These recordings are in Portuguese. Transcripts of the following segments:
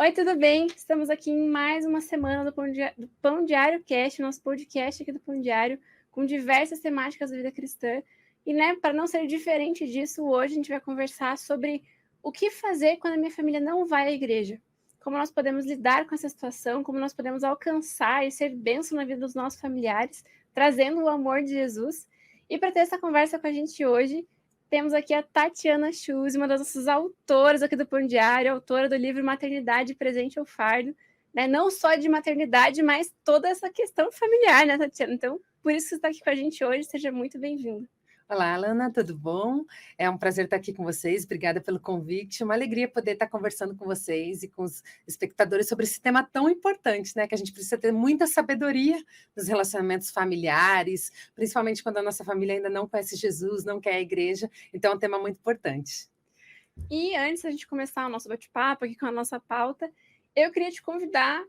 Oi, tudo bem? Estamos aqui em mais uma semana do Pão Diário Cast, nosso podcast aqui do Pão Diário, com diversas temáticas da vida cristã. E, para não ser diferente disso, hoje a gente vai conversar sobre o que fazer quando a minha família não vai à igreja. Como nós podemos lidar com essa situação, como nós podemos alcançar e ser bênção na vida dos nossos familiares, trazendo o amor de Jesus. E para ter essa conversa com a gente hoje, temos aqui a Tatiana Schulze, uma das nossas autoras aqui do Pão Diário, autora do livro Maternidade Presente ou Fardo, né? Não só de maternidade, mas toda essa questão familiar, né, Tatiana? Então, por isso que você está aqui com a gente hoje, seja muito bem-vinda. Olá, Alana, tudo bom? É um prazer estar aqui com vocês, obrigada pelo convite, uma alegria poder estar conversando com vocês e com os espectadores sobre esse tema tão importante, né? Que a gente precisa ter muita sabedoria nos relacionamentos familiares, principalmente quando a nossa família ainda não conhece Jesus, não quer a igreja, então é um tema muito importante. E antes da gente começar o nosso bate-papo aqui com a nossa pauta, eu queria te convidar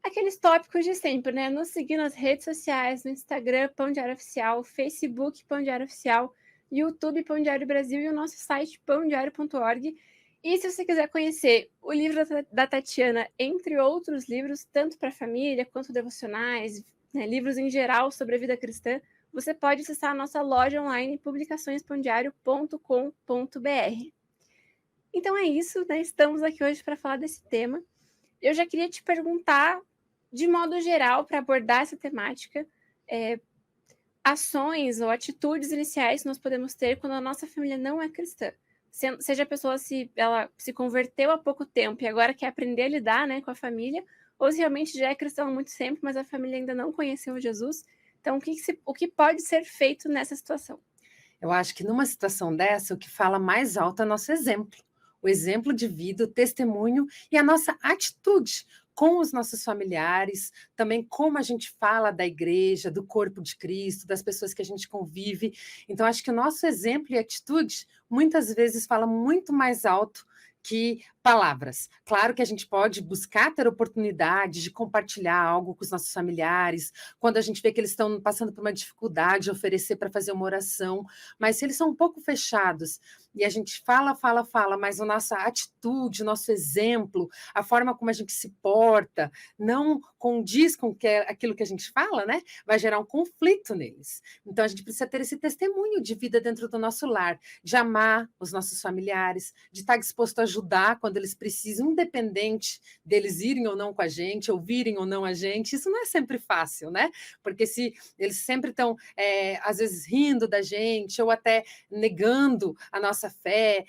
aqueles tópicos de sempre, né? Nos seguir nas redes sociais, no Instagram, Pão Diário Oficial, Facebook, Pão Diário Oficial, YouTube, Pão Diário Brasil e o nosso site, pãodiario.org. E se você quiser conhecer o livro da Tatiana, entre outros livros, tanto para a família quanto devocionais, né, livros em geral sobre a vida cristã, você pode acessar a nossa loja online, publicaçõespãodiario.com.br. Então é isso, né? Estamos aqui hoje para falar desse tema. Eu já queria te perguntar, de modo geral, para abordar essa temática, ações ou atitudes iniciais que nós podemos ter quando a nossa família não é cristã. Seja a pessoa se ela se converteu há pouco tempo e agora quer aprender a lidar, né, com a família, ou se realmente já é cristão há muito tempo, mas a família ainda não conheceu Jesus. Então, o que pode ser feito nessa situação? Eu acho que numa situação dessa, o que fala mais alto é o nosso exemplo. O exemplo de vida, o testemunho e a nossa atitude com os nossos familiares, também como a gente fala da igreja, do corpo de Cristo, das pessoas que a gente convive. Então, acho que o nosso exemplo e atitude muitas vezes fala muito mais alto que palavras. Claro que a gente pode buscar ter oportunidade de compartilhar algo com os nossos familiares, quando a gente vê que eles estão passando por uma dificuldade, oferecer para fazer uma oração, mas se eles são um pouco fechados e a gente fala, mas a nossa atitude, o nosso exemplo, a forma como a gente se porta, não condiz com aquilo que a gente fala, né? Vai gerar um conflito neles. Então a gente precisa ter esse testemunho de vida dentro do nosso lar, de amar os nossos familiares, de estar disposto a ajudar quando eles precisam, independente deles irem ou não com a gente, ouvirem ou não a gente. Isso não é sempre fácil, né? Porque se eles sempre estão, às vezes, rindo da gente ou até negando a nossa fé,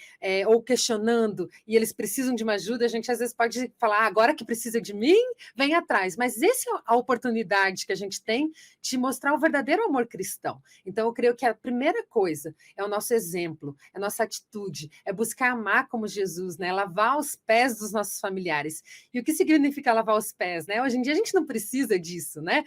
ou questionando, e eles precisam de uma ajuda, a gente às vezes pode falar, agora que precisa de mim, vem atrás. Mas essa é a oportunidade que a gente tem de mostrar o verdadeiro amor cristão. Então, eu creio que a primeira coisa é o nosso exemplo, é a nossa atitude, é buscar amar como Jesus, né? Lavar os pés dos nossos familiares. E o que significa lavar os pés, né? Hoje em dia a gente não precisa disso, né?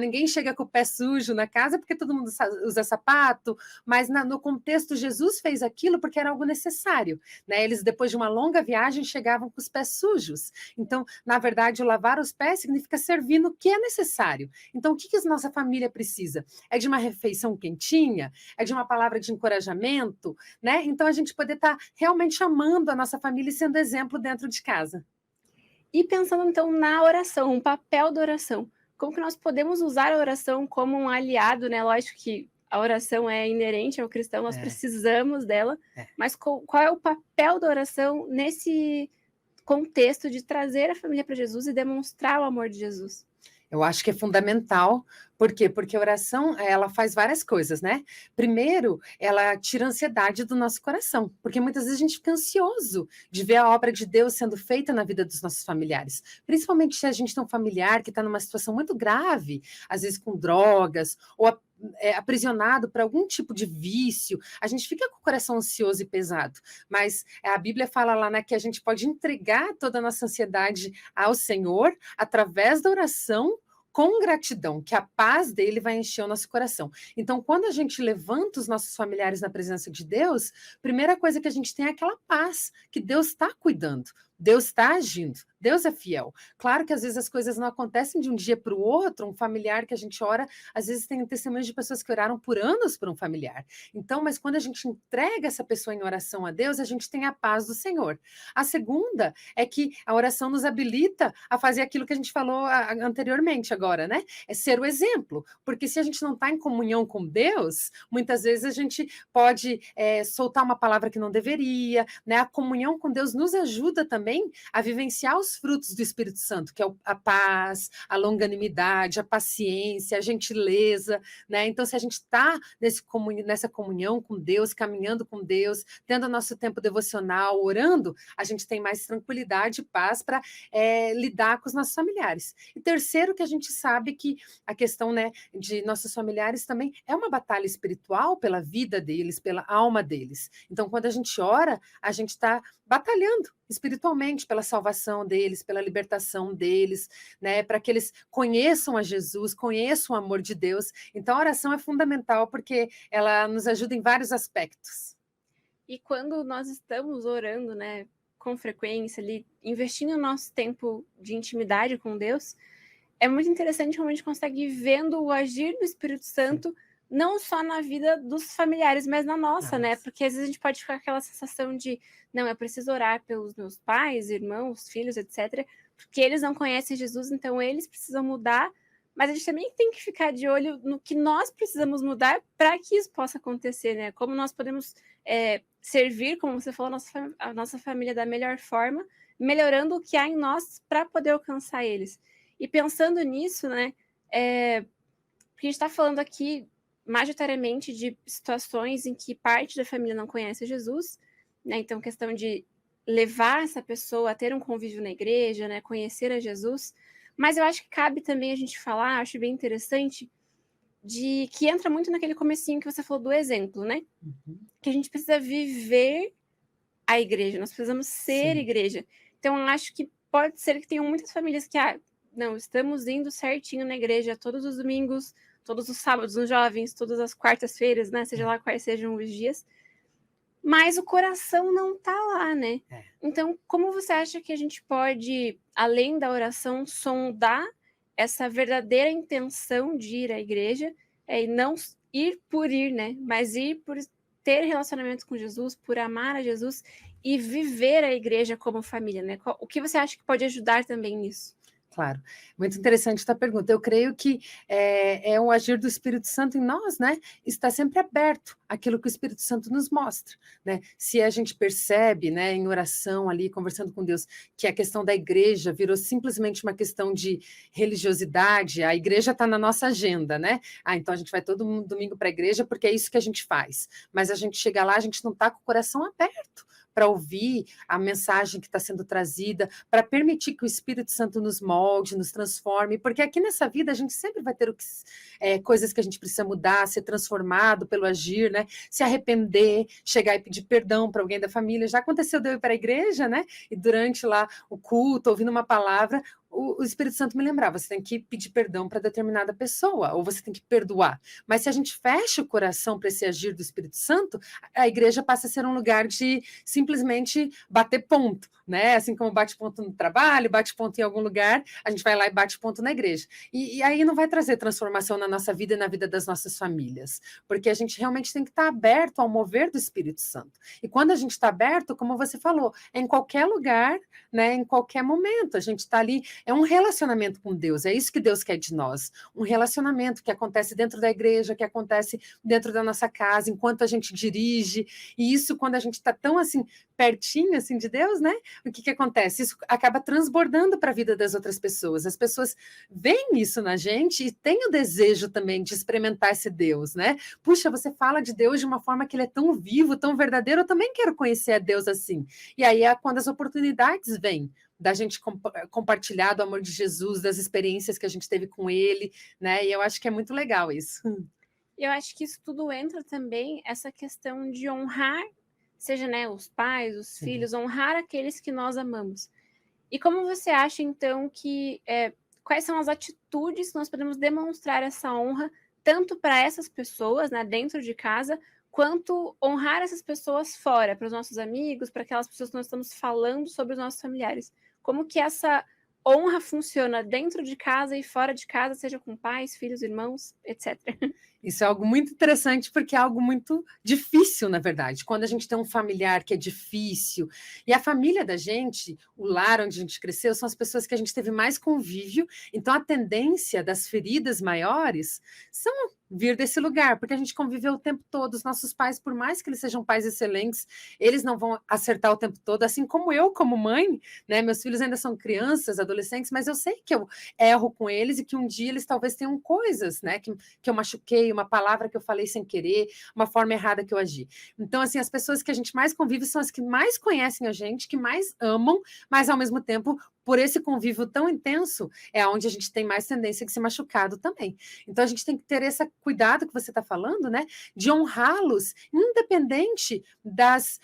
Ninguém chega com o pé sujo na casa porque todo mundo usa sapato, mas no contexto Jesus fez aquilo porque era algo necessário, né? Eles depois de uma longa viagem chegavam com os pés sujos. Então, na verdade, o lavar os pés significa servir no que é necessário. Então, o que a nossa família precisa? É de uma refeição quentinha? É de uma palavra de encorajamento, né? Então, a gente poder estar realmente amando a nossa família e sendo exemplo dentro de casa. E pensando, então, na oração, o papel da oração. Como que nós podemos usar a oração como um aliado, né? Lógico que a oração é inerente ao cristão, nós precisamos dela, mas qual é o papel da oração nesse contexto de trazer a família para Jesus e demonstrar o amor de Jesus? Eu acho que é fundamental. Por quê? Porque a oração, ela faz várias coisas, né? Primeiro, ela tira a ansiedade do nosso coração, porque muitas vezes a gente fica ansioso de ver a obra de Deus sendo feita na vida dos nossos familiares. Principalmente se a gente tem um familiar que está numa situação muito grave, às vezes com drogas, ou aprisionado por algum tipo de vício, a gente fica com o coração ansioso e pesado. Mas a Bíblia fala lá, né, que a gente pode entregar toda a nossa ansiedade ao Senhor através da oração, com gratidão, que a paz dele vai encher o nosso coração. Então, quando a gente levanta os nossos familiares na presença de Deus, a primeira coisa que a gente tem é aquela paz que Deus está cuidando. Deus está agindo, Deus é fiel. Claro que às vezes as coisas não acontecem de um dia para o outro, um familiar que a gente ora, às vezes tem testemunhos de pessoas que oraram por anos por um familiar. Então, mas quando a gente entrega essa pessoa em oração a Deus, a gente tem a paz do Senhor. A segunda é que a oração nos habilita a fazer aquilo que a gente falou anteriormente agora, né? É ser o exemplo. Porque se a gente não está em comunhão com Deus, muitas vezes a gente pode soltar uma palavra que não deveria, né? A comunhão com Deus nos ajuda também a vivenciar os frutos do Espírito Santo, que é a paz, a longanimidade, a paciência, a gentileza, né? Então, se a gente está nessa comunhão com Deus, caminhando com Deus, tendo nosso tempo devocional, orando, a gente tem mais tranquilidade e paz para lidar com os nossos familiares. E terceiro, que a gente sabe que a questão, né, de nossos familiares também é uma batalha espiritual pela vida deles, pela alma deles. Então, quando a gente ora, a gente está batalhando espiritualmente pela salvação deles, pela libertação deles, né, para que eles conheçam a Jesus, conheçam o amor de Deus. Então, a oração é fundamental porque ela nos ajuda em vários aspectos. E quando nós estamos orando, né, com frequência, ali, investindo o nosso tempo de intimidade com Deus, é muito interessante como a gente consegue ir vendo o agir do Espírito Santo, não só na vida dos familiares, mas na nossa, né? Porque às vezes a gente pode ficar com aquela sensação de, não, eu preciso orar pelos meus pais, irmãos, filhos, etc., porque eles não conhecem Jesus, então eles precisam mudar, mas a gente também tem que ficar de olho no que nós precisamos mudar para que isso possa acontecer, né? Como nós podemos servir, como você falou, a nossa família da melhor forma, melhorando o que há em nós para poder alcançar eles. E pensando nisso, né, porque a gente está falando aqui majoritariamente de situações em que parte da família não conhece Jesus, né? Então, questão de levar essa pessoa a ter um convívio na igreja, né? Conhecer a Jesus. Mas eu acho que cabe também a gente falar, acho bem interessante, de que entra muito naquele comecinho que você falou do exemplo, né? Uhum. Que a gente precisa viver a igreja, nós precisamos ser igreja. Então, eu acho que pode ser que tenham muitas famílias que, não, estamos indo certinho na igreja todos os domingos, todos os sábados nos jovens, todas as quartas-feiras, né? Seja lá quais sejam os dias. Mas o coração não tá lá, né? Então, como você acha que a gente pode, além da oração, sondar essa verdadeira intenção de ir à igreja e não ir por ir, né? Mas ir por ter relacionamento com Jesus, por amar a Jesus e viver a igreja como família, né? O que você acha que pode ajudar também nisso? Claro, muito interessante essa pergunta. Eu creio que é um agir do Espírito Santo em nós, né? Está sempre aberto àquilo que o Espírito Santo nos mostra, né? Se a gente percebe, né, em oração ali, conversando com Deus, que a questão da igreja virou simplesmente uma questão de religiosidade, a igreja está na nossa agenda, né? Então a gente vai todo domingo para a igreja porque é isso que a gente faz. Mas a gente chega lá, a gente não está com o coração aberto para ouvir a mensagem que está sendo trazida, para permitir que o Espírito Santo nos molde, nos transforme, porque aqui nessa vida a gente sempre vai ter coisas que a gente precisa mudar, ser transformado pelo agir, né? Se arrepender, chegar e pedir perdão para alguém da família. Já aconteceu de eu ir para a igreja, né? E durante lá o culto, ouvindo uma palavra, o Espírito Santo me lembrava, você tem que pedir perdão para determinada pessoa, ou você tem que perdoar. Mas se a gente fecha o coração para esse agir do Espírito Santo, a igreja passa a ser um lugar de simplesmente bater ponto, né? Assim como bate ponto no trabalho, bate ponto em algum lugar, a gente vai lá e bate ponto na igreja. E aí não vai trazer transformação na nossa vida e na vida das nossas famílias, porque a gente realmente tem que estar aberto ao mover do Espírito Santo. E quando a gente está aberto, como você falou, é em qualquer lugar, né? Em qualquer momento, a gente está ali. É um relacionamento com Deus, é isso que Deus quer de nós. Um relacionamento que acontece dentro da igreja, que acontece dentro da nossa casa, enquanto a gente dirige. E isso, quando a gente está tão assim, pertinho assim de Deus, né? O que acontece? Isso acaba transbordando para a vida das outras pessoas. As pessoas veem isso na gente e têm o desejo também de experimentar esse Deus, né? Puxa, você fala de Deus de uma forma que ele é tão vivo, tão verdadeiro, eu também quero conhecer a Deus assim. E aí é quando as oportunidades vêm da gente compartilhar do amor de Jesus, das experiências que a gente teve com ele, né? E eu acho que é muito legal isso. Eu acho que isso tudo entra também essa questão de honrar, seja, né, os pais, os filhos, honrar aqueles que nós amamos. E como você acha, então, que quais são as atitudes que nós podemos demonstrar essa honra tanto para essas pessoas, né, dentro de casa, quanto honrar essas pessoas fora, para os nossos amigos, para aquelas pessoas que nós estamos falando sobre os nossos familiares. Como que essa honra funciona dentro de casa e fora de casa, seja com pais, filhos, irmãos, etc. Isso é algo muito interessante, porque é algo muito difícil, na verdade. Quando a gente tem um familiar que é difícil, e a família da gente, o lar onde a gente cresceu, são as pessoas que a gente teve mais convívio, então a tendência das feridas maiores são vir desse lugar, porque a gente conviveu o tempo todo. Os nossos pais, por mais que eles sejam pais excelentes, eles não vão acertar o tempo todo, assim como eu, como mãe, né? Meus filhos ainda são crianças, adolescentes, mas eu sei que eu erro com eles e que um dia eles talvez tenham coisas, né? Que eu machuquei, uma palavra que eu falei sem querer, uma forma errada que eu agi. Então, assim, as pessoas que a gente mais convive são as que mais conhecem a gente, que mais amam, mas ao mesmo tempo, por esse convívio tão intenso, é onde a gente tem mais tendência de ser machucado também. Então, a gente tem que ter esse cuidado que você está falando, né? De honrá-los, independente das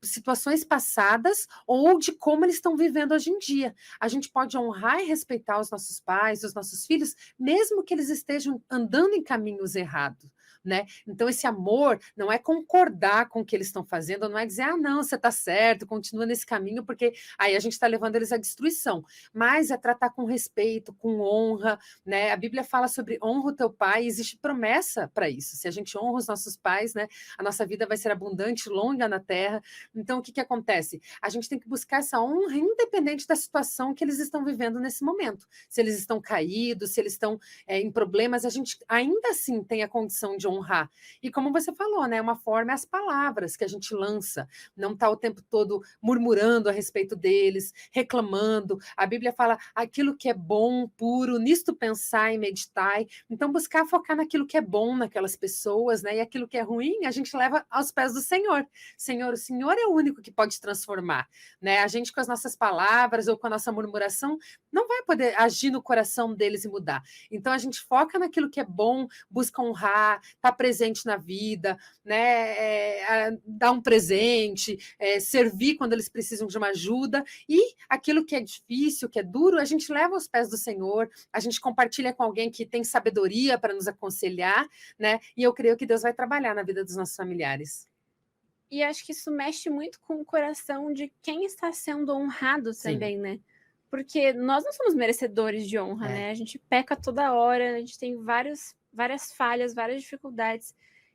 situações passadas ou de como eles estão vivendo hoje em dia. A gente pode honrar e respeitar os nossos pais, os nossos filhos, mesmo que eles estejam andando em caminhos errados. Né? Então, esse amor não é concordar com o que eles estão fazendo, não é dizer, ah, não, você está certo, continua nesse caminho, porque aí a gente está levando eles à destruição, mas é tratar com respeito, com honra, né? A Bíblia fala sobre honra o teu pai, e existe promessa para isso. Se a gente honra os nossos pais, né, a nossa vida vai ser abundante, longa na terra. Então, o que acontece? A gente tem que buscar essa honra independente da situação que eles estão vivendo nesse momento. Se eles estão caídos, se eles estão em problemas, a gente ainda assim tem a condição de honrar. E como você falou, né, uma forma é as palavras que a gente lança, não está o tempo todo murmurando a respeito deles, reclamando. A Bíblia fala aquilo que é bom, puro, nisto pensar e meditar. Então, buscar focar naquilo que é bom naquelas pessoas, né, e aquilo que é ruim, a gente leva aos pés do Senhor. Senhor, o Senhor é o único que pode transformar, né? A gente com as nossas palavras ou com a nossa murmuração não vai poder agir no coração deles e mudar. Então, a gente foca naquilo que é bom, busca honrar, estar presente na vida, né? Dar um presente, servir quando eles precisam de uma ajuda, e aquilo que é difícil, que é duro, a gente leva aos pés do Senhor, a gente compartilha com alguém que tem sabedoria para nos aconselhar, né? E eu creio que Deus vai trabalhar na vida dos nossos familiares. E acho que isso mexe muito com o coração de quem está sendo honrado também, né? Porque nós não somos merecedores de honra, né? A gente peca toda hora, a gente tem várias falhas, várias dificuldades.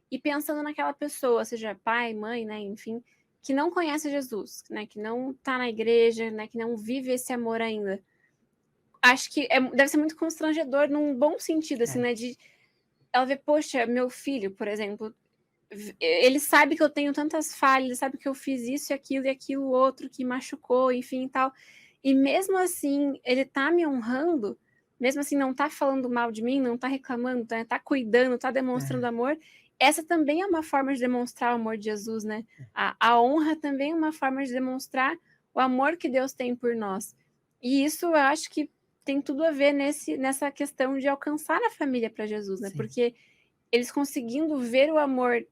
E pensando naquela pessoa, seja pai, mãe, né, enfim, que não conhece Jesus, né, que não está na igreja, né, que não vive esse amor ainda. Acho que deve ser muito constrangedor num bom sentido, assim, né, de ela ver, poxa, meu filho, por exemplo, ele sabe que eu tenho tantas falhas, ele sabe que eu fiz isso e aquilo outro que machucou, enfim e tal. E mesmo assim, ele tá me honrando, mesmo assim não tá falando mal de mim, não tá reclamando, tá cuidando, tá demonstrando amor. Essa também é uma forma de demonstrar o amor de Jesus, né? A honra também é uma forma de demonstrar o amor que Deus tem por nós. E isso eu acho que tem tudo a ver nessa questão de alcançar a família para Jesus, né? Sim. Porque eles conseguindo ver o amor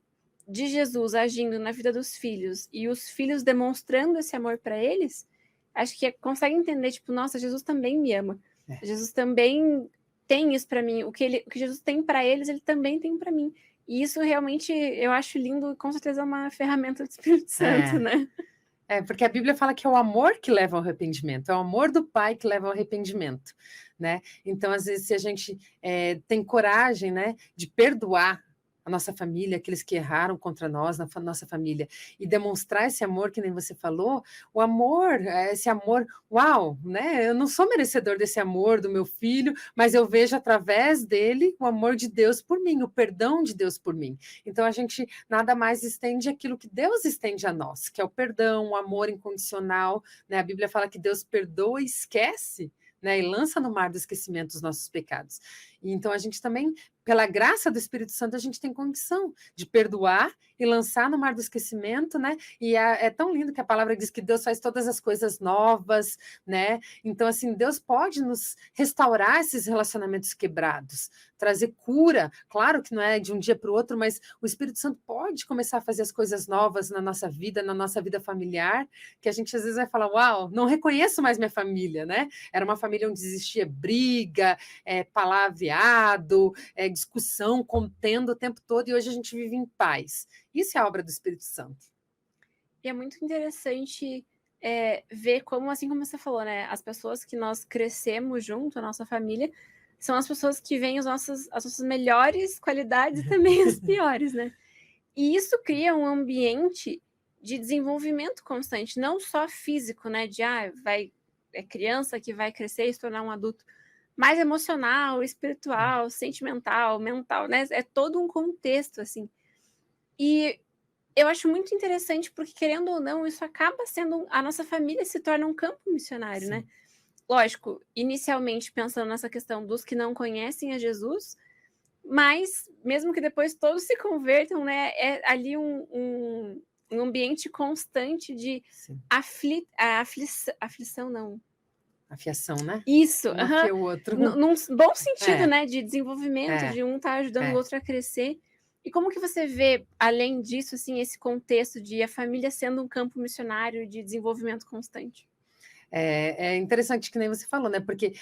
de Jesus agindo na vida dos filhos e os filhos demonstrando esse amor para eles, acho que consegue entender, tipo, nossa, Jesus também me ama. Jesus também tem isso para mim. O que Jesus tem para eles, ele também tem para mim. E isso realmente eu acho lindo, com certeza é uma ferramenta do Espírito Santo, né? Porque a Bíblia fala que é o amor que leva ao arrependimento, é o amor do Pai que leva ao arrependimento, né? Então, às vezes, se a gente tem coragem, né, de perdoar a nossa família, aqueles que erraram contra nós, na nossa família, e demonstrar esse amor, que nem você falou, o amor, esse amor, uau, né? Eu não sou merecedor desse amor do meu filho, mas eu vejo através dele o amor de Deus por mim, o perdão de Deus por mim. Então a gente nada mais estende aquilo que Deus estende a nós, que é o perdão, o amor incondicional, né? A Bíblia fala que Deus perdoa e esquece, né? E lança no mar do esquecimento os nossos pecados. E então a gente também, pela graça do Espírito Santo, a gente tem condição de perdoar e lançar no mar do esquecimento, né? E é tão lindo que a palavra diz que Deus faz todas as coisas novas, né? Então, assim, Deus pode nos restaurar esses relacionamentos quebrados, trazer cura. Claro que não é de um dia para o outro, mas o Espírito Santo pode começar a fazer as coisas novas na nossa vida familiar, que a gente às vezes vai falar, uau, não reconheço mais minha família, né? Era uma família onde existia briga, palavreado, brigado, discussão, contendo o tempo todo, e hoje a gente vive em paz. Isso é a obra do Espírito Santo. E é muito interessante ver como, assim como você falou, né? As pessoas que nós crescemos junto, a nossa família, são as pessoas que veem as nossas melhores qualidades e também as piores, né? E isso cria um ambiente de desenvolvimento constante, não só físico, né? É criança que vai crescer e se tornar um adulto, mas emocional, espiritual, sentimental, mental, né? É todo um contexto, assim. E eu acho muito interessante porque, querendo ou não, isso acaba sendo... A nossa família se torna um campo missionário, né? Lógico, inicialmente pensando nessa questão dos que não conhecem a Jesus, mas mesmo que depois todos se convertam, né? É ali um ambiente constante de aflição, não. Afiação, né? Isso, Um afia o outro. num bom sentido, né? De desenvolvimento, de um estar ajudando o outro a crescer. E como que você vê, além disso, assim, esse contexto de a família sendo um campo missionário de desenvolvimento constante? É interessante que nem você falou, né? Porque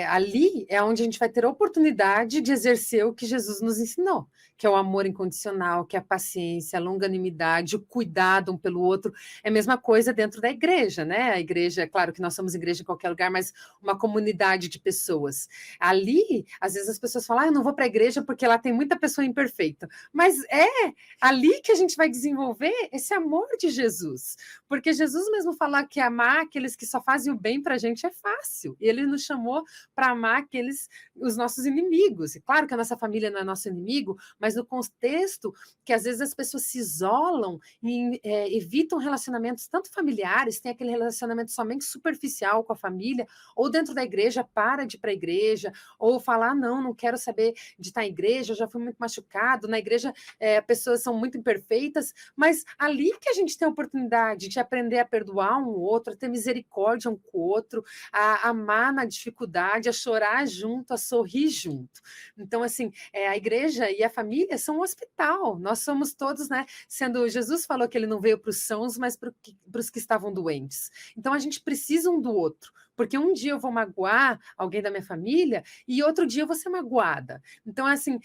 ali é onde a gente vai ter a oportunidade de exercer o que Jesus nos ensinou, que é o amor incondicional, que é a paciência, a longanimidade, o cuidado um pelo outro. É a mesma coisa dentro da igreja, né? A igreja, é claro que nós somos igreja em qualquer lugar, mas uma comunidade de pessoas. Ali, às vezes as pessoas falam, eu não vou para a igreja porque lá tem muita pessoa imperfeita. Mas é ali que a gente vai desenvolver esse amor de Jesus. Porque Jesus mesmo falou que amar aqueles que só fazem o bem para a gente é fácil. E ele nos chamou para amar os nossos inimigos. E claro que a nossa família não é nosso inimigo, mas no contexto que às vezes as pessoas se isolam e evitam relacionamentos tanto familiares, tem aquele relacionamento somente superficial com a família, ou dentro da igreja, para de ir para a igreja, ou falar, não quero saber de estar em igreja, eu já fui muito machucado, na igreja pessoas são muito imperfeitas, mas ali que a gente tem a oportunidade de aprender a perdoar um outro, a ter misericórdia um com o outro, a amar na dificuldade, a chorar junto, a sorrir junto. Então, assim, a igreja e a família são um hospital. Nós somos todos, né? Jesus falou que ele não veio para os sãos, mas para os que estavam doentes. Então, a gente precisa um do outro. Porque um dia eu vou magoar alguém da minha família e outro dia eu vou ser magoada. Então, assim,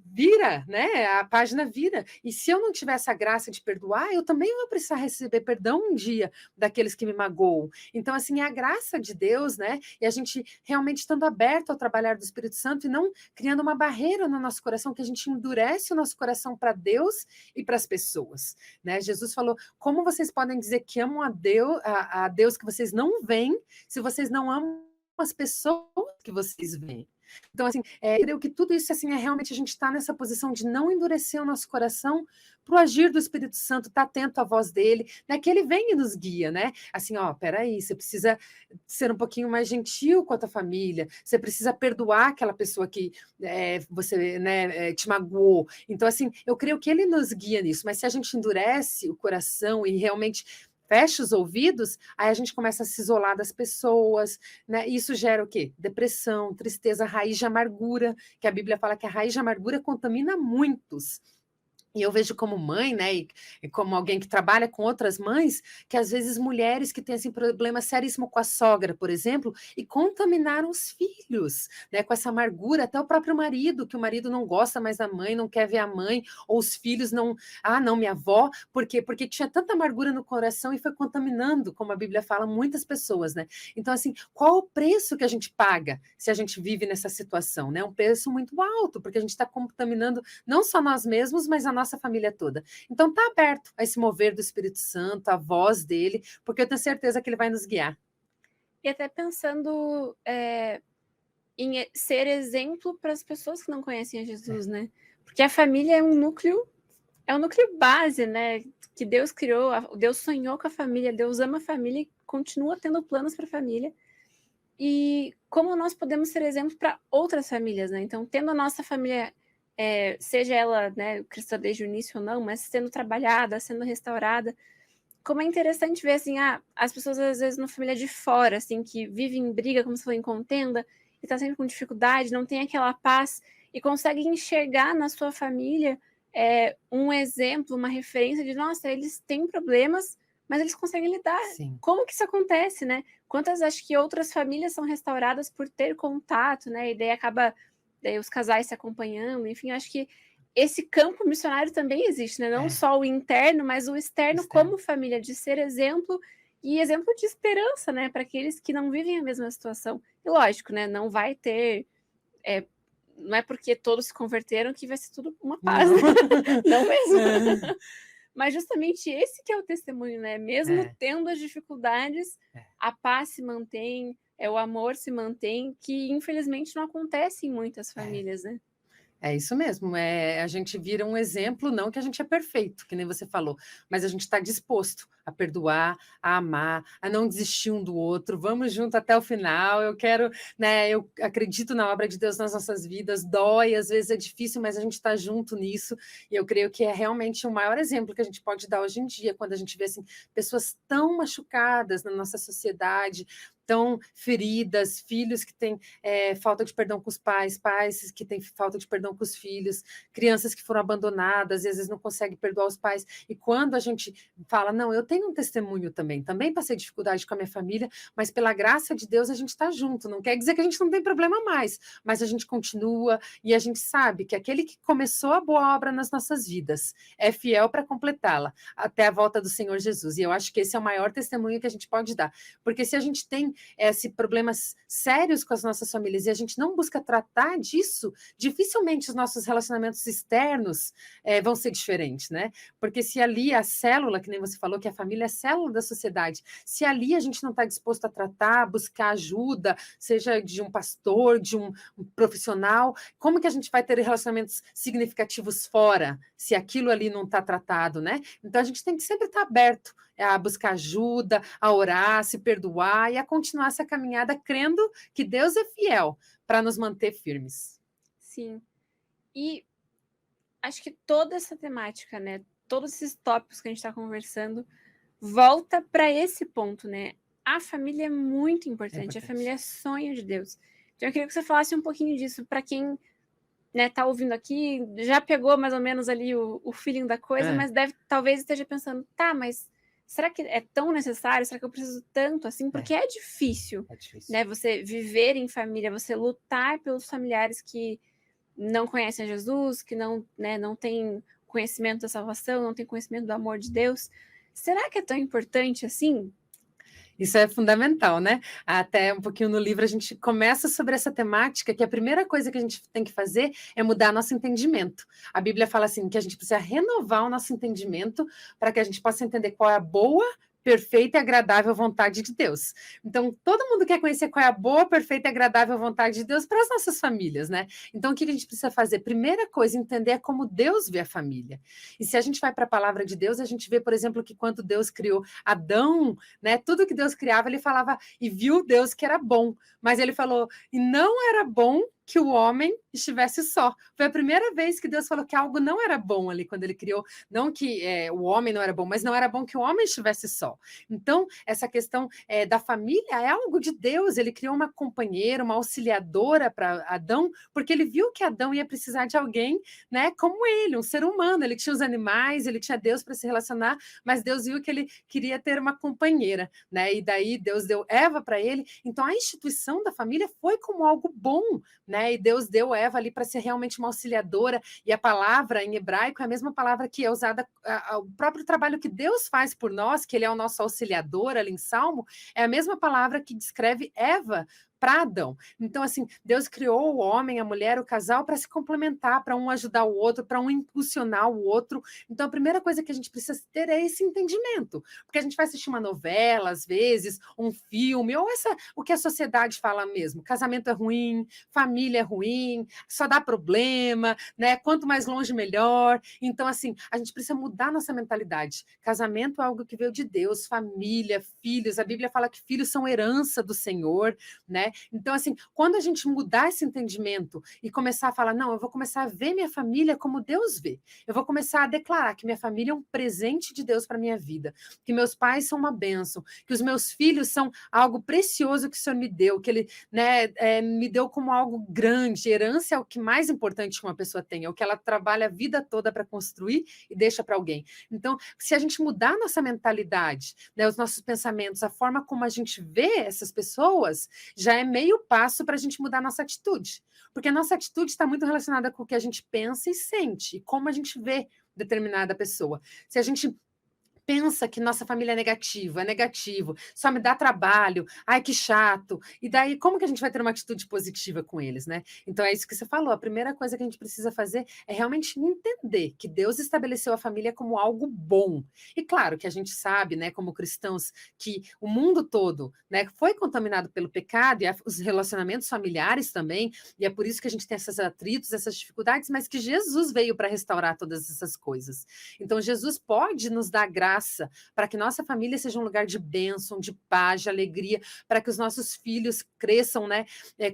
vira, né? A página vira. E se eu não tiver essa graça de perdoar, eu também vou precisar receber perdão um dia daqueles que me magoam. Então, assim, é a graça de Deus, né? E a gente realmente estando aberto ao trabalhar do Espírito Santo e não criando uma barreira no nosso coração, que a gente endurece o nosso coração para Deus e para as pessoas, né? Jesus falou, como vocês podem dizer que amam a Deus que vocês não veem, se vocês não amam as pessoas que vocês veem? Então, assim, eu creio que tudo isso, assim, realmente a gente está nessa posição de não endurecer o nosso coração para o agir do Espírito Santo, estar atento à voz dele, né, que ele vem e nos guia, né? Assim, peraí, você precisa ser um pouquinho mais gentil com a tua família, você precisa perdoar aquela pessoa que você, né, te magoou. Então, assim, eu creio que ele nos guia nisso, mas se a gente endurece o coração e realmente fecha os ouvidos, aí a gente começa a se isolar das pessoas, né? Isso gera o quê? Depressão, tristeza, raiz de amargura, que a Bíblia fala que a raiz de amargura contamina muitos. E eu vejo como mãe, né, e como alguém que trabalha com outras mães, que às vezes mulheres que têm assim, problema seríssimo com a sogra, por exemplo, e contaminaram os filhos, né, com essa amargura, até o próprio marido, que o marido não gosta mais da mãe, não quer ver a mãe, ou os filhos não, não, minha avó, por quê? Porque tinha tanta amargura no coração e foi contaminando, como a Bíblia fala, muitas pessoas, né? Então, assim, qual o preço que a gente paga se a gente vive nessa situação, né? Um preço muito alto, porque a gente está contaminando não só nós mesmos, mas a nossa família toda. Então está aberto a esse mover do Espírito Santo, a voz dele, porque eu tenho certeza que ele vai nos guiar. E até pensando em ser exemplo para as pessoas que não conhecem a Jesus, né? Porque a família é um núcleo base, né? Que Deus criou, Deus sonhou com a família, Deus ama a família e continua tendo planos para a família. E como nós podemos ser exemplo para outras famílias, né? Então, tendo a nossa família, seja ela, né, cristã desde o início ou não, mas sendo trabalhada, sendo restaurada, como é interessante ver, assim, as pessoas, às vezes, na família de fora, assim, que vivem em briga, como se fosse em contenda, e tá sempre com dificuldade, não tem aquela paz, e consegue enxergar na sua família um exemplo, uma referência de, nossa, eles têm problemas, mas eles conseguem lidar. Sim. Como que isso acontece, né? Quantas, acho que outras famílias são restauradas por ter contato, né? E daí acaba daí os casais se acompanhando, enfim, eu acho que esse campo missionário também existe, né? Não só o interno, mas o externo como família, de ser exemplo e exemplo de esperança, né? Para aqueles que não vivem a mesma situação. E lógico, né? Não vai ter. Não é porque todos se converteram que vai ser tudo uma paz. Não. Não mesmo. Mas justamente esse que é o testemunho, né? Mesmo tendo as dificuldades, a paz se mantém, o amor se mantém, que infelizmente não acontece em muitas famílias, né? É isso mesmo, a gente vira um exemplo, não que a gente é perfeito, que nem você falou, mas a gente está disposto a perdoar, a amar, a não desistir um do outro, vamos junto até o final, eu quero, né, eu acredito na obra de Deus nas nossas vidas, dói, às vezes é difícil, mas a gente está junto nisso, e eu creio que é realmente o maior exemplo que a gente pode dar hoje em dia, quando a gente vê, assim, pessoas tão machucadas na nossa sociedade, tão feridas, filhos que têm falta de perdão com os pais, pais que têm falta de perdão com os filhos, crianças que foram abandonadas e às vezes não conseguem perdoar os pais. E quando a gente fala, não, eu tenho um testemunho também passei dificuldade com a minha família, mas pela graça de Deus a gente está junto. Não quer dizer que a gente não tem problema mais, mas a gente continua e a gente sabe que aquele que começou a boa obra nas nossas vidas é fiel para completá-la até a volta do Senhor Jesus. E eu acho que esse é o maior testemunho que a gente pode dar. Porque se a gente tem problemas sérios com as nossas famílias e a gente não busca tratar disso, dificilmente os nossos relacionamentos externos vão ser diferentes, né? Porque se ali a célula, que nem você falou, que a família é a célula da sociedade, se ali a gente não está disposto a tratar, buscar ajuda, seja de um pastor, de um profissional, como que a gente vai ter relacionamentos significativos fora, se aquilo ali não está tratado, né? Então a gente tem que sempre estar aberto a buscar ajuda, a orar, a se perdoar e a continuar essa caminhada crendo que Deus é fiel para nos manter firmes. Sim. E acho que toda essa temática, né, todos esses tópicos que a gente está conversando, volta para esse ponto, né? A família é muito importante, a família é sonho de Deus. Então eu queria que você falasse um pouquinho disso para quem, né, tá ouvindo aqui, já pegou mais ou menos ali o feeling da coisa, mas talvez esteja pensando, tá, mas será que é tão necessário? Será que eu preciso tanto assim? Porque é difícil, né? Você viver em família, você lutar pelos familiares que não conhecem a Jesus, que não, né, não tem conhecimento da salvação, não tem conhecimento do amor de Deus. Será que é tão importante assim? Isso é fundamental, né? Até um pouquinho no livro a gente começa sobre essa temática, que a primeira coisa que a gente tem que fazer é mudar nosso entendimento. A Bíblia fala assim, que a gente precisa renovar o nosso entendimento para que a gente possa entender qual é a boa, perfeita e agradável vontade de Deus. Então, todo mundo quer conhecer qual é a boa, perfeita e agradável vontade de Deus para as nossas famílias, né? Então, o que a gente precisa fazer? Primeira coisa, entender é como Deus vê a família. E se a gente vai para a palavra de Deus, a gente vê, por exemplo, que quando Deus criou Adão, né, tudo que Deus criava, ele falava, e viu Deus que era bom. Mas ele falou, e não era bom que o homem estivesse só. Foi a primeira vez que Deus falou que algo não era bom ali, quando ele criou, não que o homem não era bom, mas não era bom que o homem estivesse só. Então, essa questão da família é algo de Deus, ele criou uma companheira, uma auxiliadora para Adão, porque ele viu que Adão ia precisar de alguém, né, como ele, um ser humano, ele tinha os animais, ele tinha Deus para se relacionar, mas Deus viu que ele queria ter uma companheira, né, e daí Deus deu Eva para ele, então a instituição da família foi como algo bom, né, e Deus deu Eva ali para ser realmente uma auxiliadora, e a palavra em hebraico é a mesma palavra que é usada, o próprio trabalho que Deus faz por nós, que ele é o nosso auxiliador ali em Salmo, é a mesma palavra que descreve Eva para Adão. Então, assim, Deus criou o homem, a mulher, o casal para se complementar, para um ajudar o outro, para um impulsionar o outro. Então, a primeira coisa que a gente precisa ter é esse entendimento, porque a gente vai assistir uma novela, às vezes, um filme, ou o que a sociedade fala mesmo, casamento é ruim, família é ruim, só dá problema, né? Quanto mais longe, melhor. Então, assim, a gente precisa mudar nossa mentalidade. Casamento é algo que veio de Deus, família, filhos. A Bíblia fala que filhos são herança do Senhor, né? Então, assim, quando a gente mudar esse entendimento e começar a falar, não, eu vou começar a ver minha família como Deus vê, eu vou começar a declarar que minha família é um presente de Deus para minha vida, que meus pais são uma bênção, que os meus filhos são algo precioso que o Senhor me deu, que Ele, né, me deu como algo grande. Herança é o que mais importante que uma pessoa tem, é o que ela trabalha a vida toda para construir e deixa para alguém. Então, se a gente mudar nossa mentalidade, né, os nossos pensamentos, a forma como a gente vê essas pessoas, já é meio passo para a gente mudar a nossa atitude. Porque a nossa atitude está muito relacionada com o que a gente pensa e sente, e como a gente vê determinada pessoa. Se a gente pensa que nossa família é negativo, só me dá trabalho, ai que chato. E daí, como que a gente vai ter uma atitude positiva com eles, né? Então é isso que você falou. A primeira coisa que a gente precisa fazer é realmente entender que Deus estabeleceu a família como algo bom. E claro que a gente sabe, né, como cristãos, que o mundo todo, né, foi contaminado pelo pecado e os relacionamentos familiares também, e é por isso que a gente tem esses atritos, essas dificuldades, mas que Jesus veio para restaurar todas essas coisas. Então Jesus pode nos dar graça para que nossa família seja um lugar de bênção, de paz, de alegria, para que os nossos filhos cresçam, né,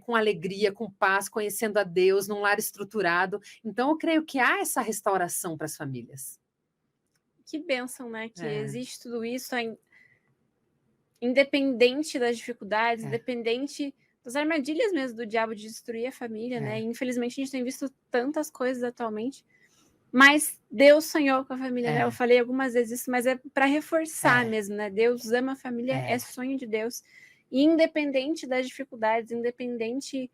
com alegria, com paz, conhecendo a Deus, num lar estruturado. Então, eu creio que há essa restauração para as famílias. Que bênção, né? Que existe tudo isso, independente das dificuldades, independente das armadilhas mesmo do diabo de destruir a família, né? E, infelizmente, a gente tem visto tantas coisas atualmente. Mas Deus sonhou com a família, né? Eu falei algumas vezes isso, mas é para reforçar mesmo, né? Deus ama a família, é sonho de Deus. E independente das dificuldades, independente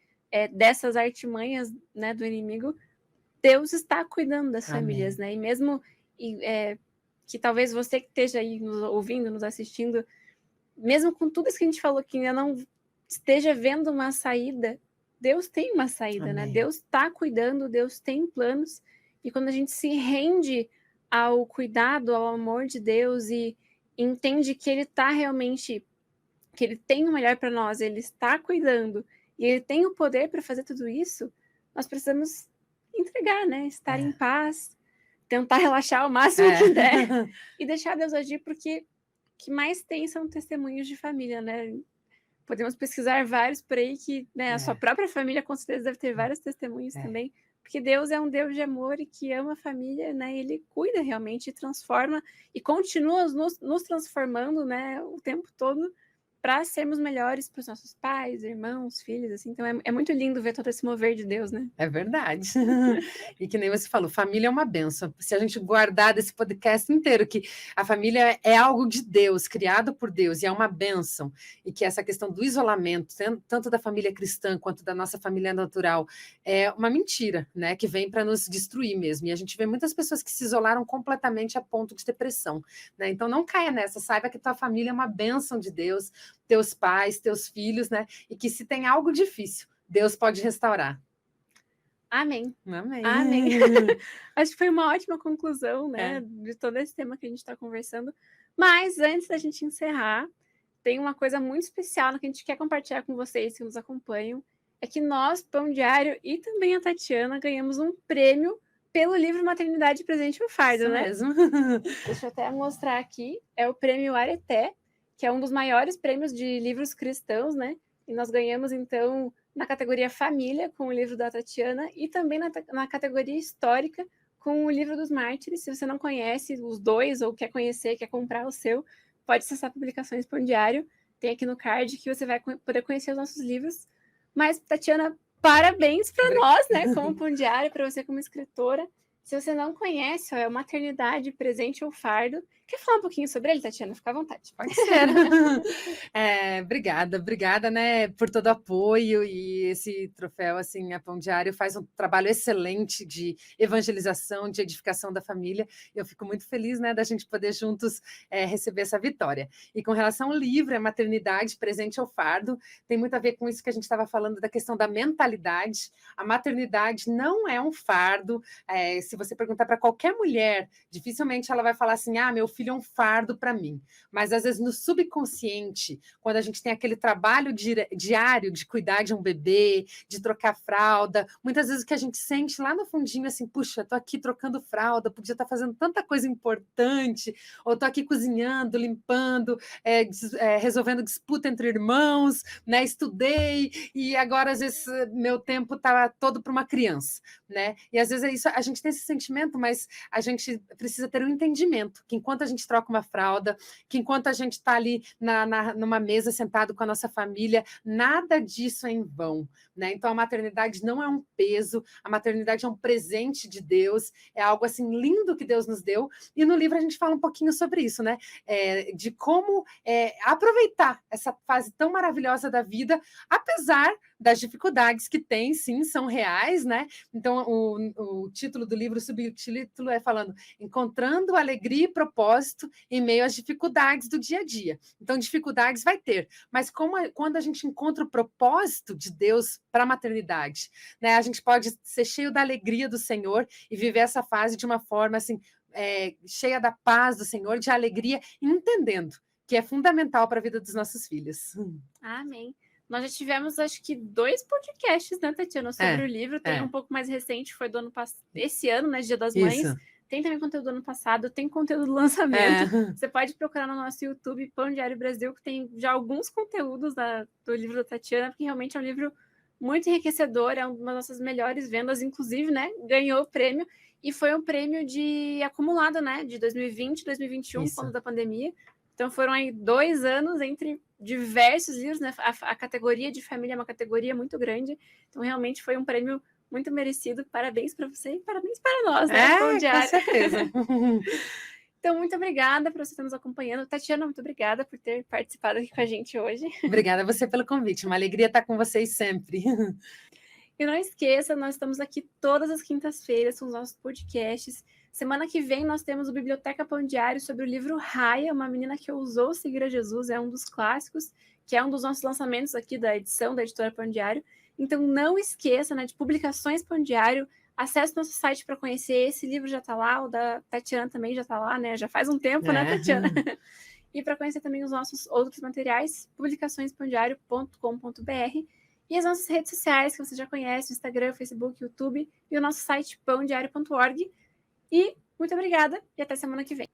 dessas artimanhas, né, do inimigo, Deus está cuidando das famílias, né? E mesmo que talvez você que esteja aí nos ouvindo, nos assistindo, mesmo com tudo isso que a gente falou, que ainda não esteja vendo uma saída, Deus tem uma saída, né? Deus está cuidando, Deus tem planos. E quando a gente se rende ao cuidado, ao amor de Deus e entende que Ele está realmente, que Ele tem o melhor para nós, Ele está cuidando e Ele tem o poder para fazer tudo isso, nós precisamos entregar, né? Estar em paz, tentar relaxar o máximo que der e deixar Deus agir, porque o que mais tem são testemunhos de família, né? Podemos pesquisar vários por aí que, né, a sua própria família com certeza deve ter vários testemunhos também. Porque Deus é um Deus de amor e que ama a família, né? Ele cuida realmente, transforma e continua nos transformando, né, o tempo todo para sermos melhores para os nossos pais, irmãos, filhos, assim. Então é muito lindo ver todo esse mover de Deus, né? É verdade. E que nem você falou, família é uma bênção. Se a gente guardar desse podcast inteiro que a família é algo de Deus, criado por Deus, e é uma bênção, e que essa questão do isolamento, tanto da família cristã quanto da nossa família natural, é uma mentira, né? Que vem para nos destruir mesmo. E a gente vê muitas pessoas que se isolaram completamente a ponto de depressão, né? Então não caia nessa, saiba que tua família é uma bênção de Deus, teus pais, teus filhos, né? E que se tem algo difícil, Deus pode restaurar. Amém. Amém. Amém. Acho que foi uma ótima conclusão, né, de todo esse tema que a gente está conversando. Mas antes da gente encerrar, tem uma coisa muito especial que a gente quer compartilhar com vocês que nos acompanham. É que nós, Pão Diário e também a Tatiana, ganhamos um prêmio pelo livro Maternidade Presente no Fardo, Isso né? mesmo. Deixa eu até mostrar aqui. É o prêmio Areté, que é um dos maiores prêmios de livros cristãos, né? E nós ganhamos, então, na categoria Família, com o livro da Tatiana, e também na categoria Histórica, com o livro dos Mártires. Se você não conhece os dois, ou quer conhecer, quer comprar o seu, pode acessar Publicações Pão Diário. Tem aqui no card que você vai poder conhecer os nossos livros. Mas, Tatiana, parabéns para nós, né, como Pão Diário, para você como escritora. Se você não conhece, é o Maternidade, Presente ou Fardo. Quer falar um pouquinho sobre ele, Tatiana? Fica à vontade. Pode ser. Obrigada, né, por todo o apoio, e esse troféu, assim, a Pão Diário faz um trabalho excelente de evangelização, de edificação da família. Eu fico muito feliz, né, da gente poder juntos receber essa vitória. E com relação ao livro, a Maternidade, Presente ou Fardo, tem muito a ver com isso que a gente estava falando da questão da mentalidade. A maternidade não é um fardo. Se você perguntar para qualquer mulher, dificilmente ela vai falar assim, meu filho é um fardo para mim. Mas às vezes no subconsciente, quando a gente tem aquele trabalho diário de cuidar de um bebê, de trocar fralda, muitas vezes o que a gente sente lá no fundinho assim, puxa, tô aqui trocando fralda, podia estar fazendo tanta coisa importante, ou tô aqui cozinhando, limpando, resolvendo disputa entre irmãos, né? Estudei e agora às vezes meu tempo tá todo para uma criança, né? E às vezes é isso, a gente tem esse sentimento, mas a gente precisa ter um entendimento que enquanto a gente troca uma fralda, que enquanto a gente está ali numa mesa sentado com a nossa família, nada disso é em vão, né? Então a maternidade não é um peso, a maternidade é um presente de Deus, é algo assim lindo que Deus nos deu. E no livro a gente fala um pouquinho sobre isso, né? De como aproveitar essa fase tão maravilhosa da vida, apesar das dificuldades que tem, sim, são reais, né? Então, o título do livro, o subtítulo é falando encontrando alegria e propósito em meio às dificuldades do dia a dia. Então, dificuldades vai ter, mas quando a gente encontra o propósito de Deus para a maternidade, né? A gente pode ser cheio da alegria do Senhor e viver essa fase de uma forma assim, cheia da paz do Senhor, de alegria, entendendo que é fundamental para a vida dos nossos filhos. Amém. Nós já tivemos, acho que, 2 podcasts, né, Tatiana, sobre o livro. Tem um pouco mais recente, foi do ano passado, esse ano, né, Dia das Mães. Isso. Tem também conteúdo do ano passado, tem conteúdo do lançamento. Você pode procurar no nosso YouTube, Pão Diário Brasil, que tem já alguns conteúdos do livro da Tatiana, porque realmente é um livro muito enriquecedor, é uma das nossas melhores vendas, inclusive, né, ganhou o prêmio, e foi um prêmio de acumulado, né, de 2020 e 2021, quando da pandemia. Então foram aí 2 anos entre diversos livros, né? A categoria de família é uma categoria muito grande, então realmente foi um prêmio muito merecido. Parabéns para você e parabéns para nós, né? Pão Diário. Com certeza. Então, muito obrigada por você estar nos acompanhando. Tatiana, muito obrigada por ter participado aqui com a gente hoje. Obrigada a você pelo convite, uma alegria estar com vocês sempre. E não esqueça, nós estamos aqui todas as quintas-feiras com os nossos podcasts. Semana que vem nós temos o Biblioteca Pão Diário sobre o livro Raya, uma menina que ousou seguir a Jesus, é um dos clássicos, que é um dos nossos lançamentos aqui da edição da editora Pão Diário. Então não esqueça, né, de Publicações Pão Diário, acesse nosso site para conhecer, esse livro já está lá, o da Tatiana também já está lá, né, já faz um tempo, né, Tatiana? E para conhecer também os nossos outros materiais, publicaçõespandiario.com.br. E as nossas redes sociais, que você já conhece, o Instagram, o Facebook, o YouTube, e o nosso site pãodiario.org. E muito obrigada e até semana que vem.